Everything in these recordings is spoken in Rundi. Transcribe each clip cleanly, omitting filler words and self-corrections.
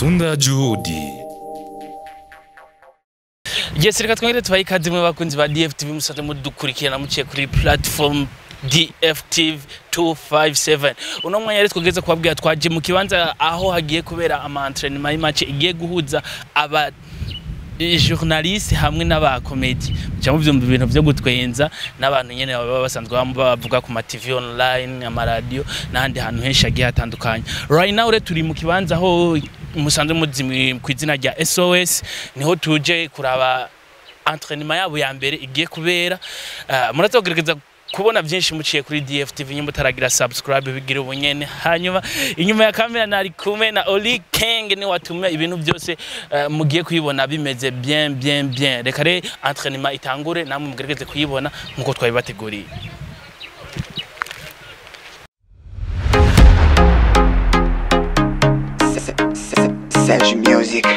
Tunda Juhudi. Yes, reka twongere tubaye ikaze mwe bakunzi ba DFTV musate mudukurikirana muciye kuri platform DFTV 257. Uno mwanya rero twogeze kubabwira twaje mu kibanza aho hagiye kubera ama-entraînement y'match igiye guhuza aba journaliste hamwe n'aba comedien. Cyangwa byumva ibintu byo gutwenza n'abantu nyene baba basanzwe bavuga ku ma TV online, ama radio n'ahandi hantu henshi agiye hatandukanye. Right now rero turi mu kibanza aho musanzwe muzimi kwizina rya SOS niho tuje kuraba entraînement yabo ya mbere igiye kubera. Murazogerageza kubona byinshi muciye kuri DFTV nyimbo taragira subscribe bigira ubunyene. Hanyuma inyuma ya kamera nari kumwe na Oli King ni watumye ibintu byose mugiye kuyibona bimeze bien. Reka re entraînement itangure namwe mugerageze kuyibona nkuko twabibateguriye. Sage music.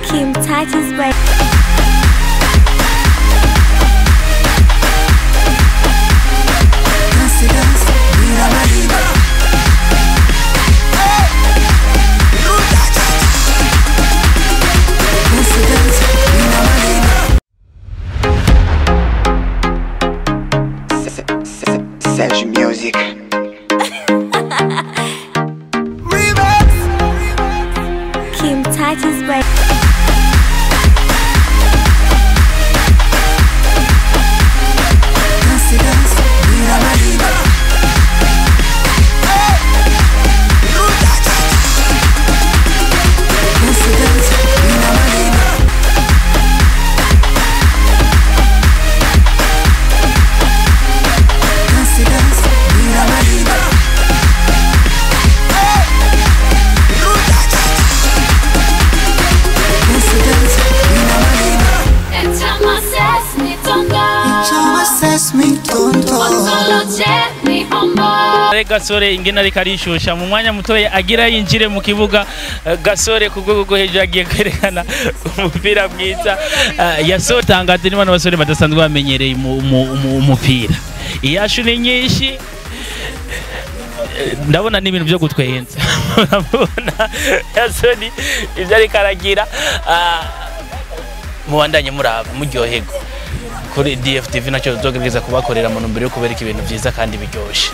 Kim Tati's way. Sage music. Kim Tati's way. Gasore ingena rikarishusha mu mwanya mutoye agira yinjire mu kibuga. Gasore ku rwego hejuru agiye kwerekana umupira mwiza. Yasohoye tangaze n'abana basore badasanzwe bamenyereye umupira. Iyashuni nyinshi ndabona n'ibintu byo gutwenza. Urabona Yasoni ivyo ari karagira muwandanye muraba muryohego kuri DFTV nacyo tuzogerageza kubakorera mu ntumbero yo kubereka ibintu byiza kandi biryoshe.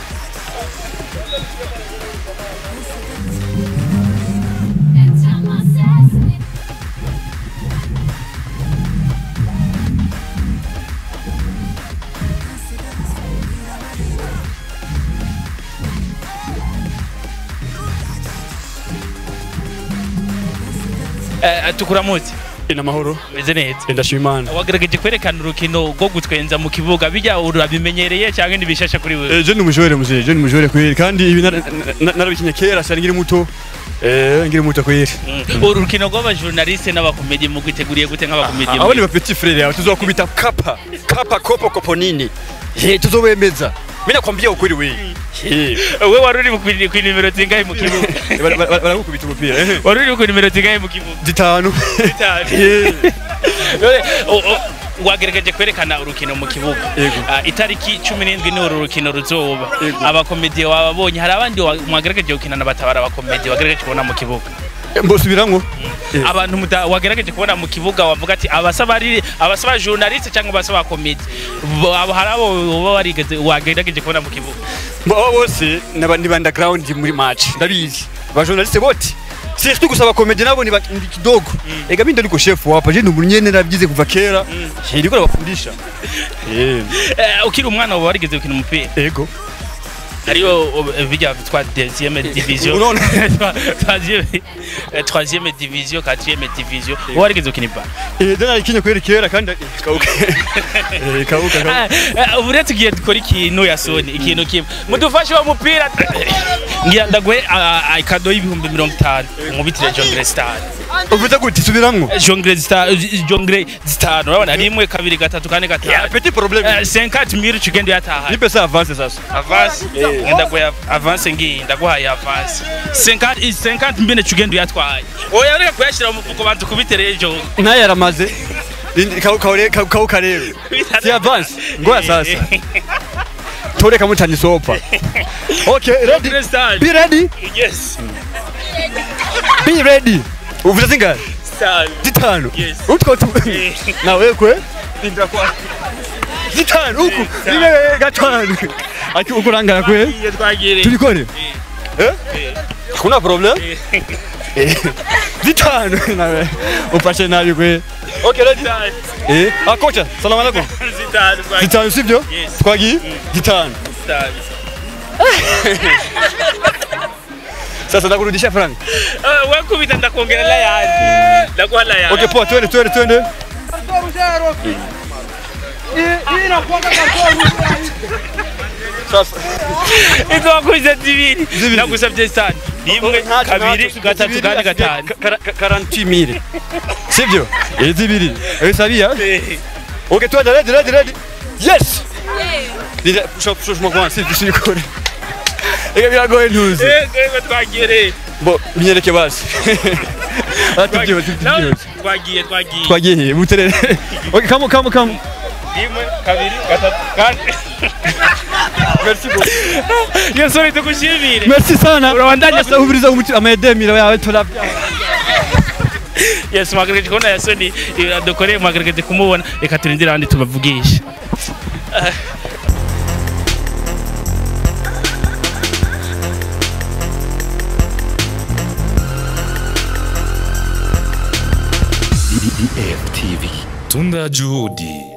Tukuramutse ina mahoro meze neza ndashimana wagerageje kwerekana urukino rwo gutwenza mu kibuga bijya urabimenyereye cyangwa ndibishasha kuri wewe? Je numujore muze je numujore kweri kandi ibi narabikinye kera cyane ngiri muto kweri. Urukino rw'aba journaliste n'abakomedie mu kwiteguriye gute nk'abakomedie? Abo ni ba petit frère yawe tuzokubita kapa kopo nini tuzobemeza. Mina kwambia ukweli wewe. Wewe waruri ku nimero zingahe mu kibuga? Barakubita umupira. Waruri ku nimero zingahe mu kibuga? 5. Wagerageje kwerekana urukino mu kibuga. Itariki 17 ni urukino ruzoba. Abakomedie wababonye hari abandi mwagerageje gukina n'abatabara abakomedie wagerageje kubona mu kibuga. Mbosubirango abantu wagerageje kubona mu kibuga wavuga ati abasaba journaliste cyangwa abasaba comedy hari abo warigeze wagerageje kubona mu kibuga? Bose n'abandi underground muri match ndabizi ba journaliste bote surtout gusaba comedy nabo ni kidogo. Ega bindo niko chef wapa je ndumunyene nabyize kuva kera ndiko nabafundisha. Ukiri umwana warigeze gukina umupira? Ego Ariyo bijya twa deuxième division, troisième division, quatrième division. Warigeze ukinipa? Dana ikinye kwerekera kandi kauka. Ubure tugiye dukora ikintu Yasoni ikintu kimwe. Mudufashe wa mupira. Ngiye ndagwe ikado y'ibihumbi 50 mu bitire Jongle Star. Uvuze gute subiramwo? Jongle Star urabona rimwe kabiri gatatu kane gatanu. Petit problème. 50,000 chigendo yataha. Ni pesa avance sasa. Avance. Ngenda kwa avance ngi ndaguhaye avance 50 mbene chugendo yatwaye oya reka kuyashira mu mufuko bantu kubitereye ejo naye yaramaze kauka rero si avance ngoya sasa toreka mutani sopa Okay, ready? Start. Be ready? Yes. Be ready. Uvuze zingahe? Start. Zitanu. Yes. Utwo tu. Na wewe kwe? Ndira kwa. Zitanu uku. Niwe gatanu. Aki ukurangara kwe? Iyo twagire. Tulikore? Kuna problem? Zitanu nawe. Upashe nabi kwe. Okay, ready? Kocha, salamu alaikum. Zitanu sivyo? Yes. Twagi? Zitanu. Start. Sasa nakurudisha frank. Wewe kubita ndakuongelea yani. Ndakuwa la yani. Okay, poa, twende. Sasa Iko wakuze zibiri. Nagusabye sana. Rimwe, kabiri, gatatu, kane, gatanu. 40,000. Sivyo? Zibiri. Sabia? Okay, twende, ready. Yes. Dida push mo kwa sisi nikore. Ega biragoye ntuzi. Ego twagire. Bo binyereke basi. Atubyo. Twagiye muterere. Okay, come. Rimwe, kabiri, gatatu, kane. Merci beaucoup. Yasoni tukushimire. Merci sana. Urabandanya kubiriza amayedemira yawe turabya. Yes, mwagaragaje kubona Yasoni iradokoreye mwagaragaje kumubona reka turindire abandi tubavugisha. DDF TV. Tunda Juhudi.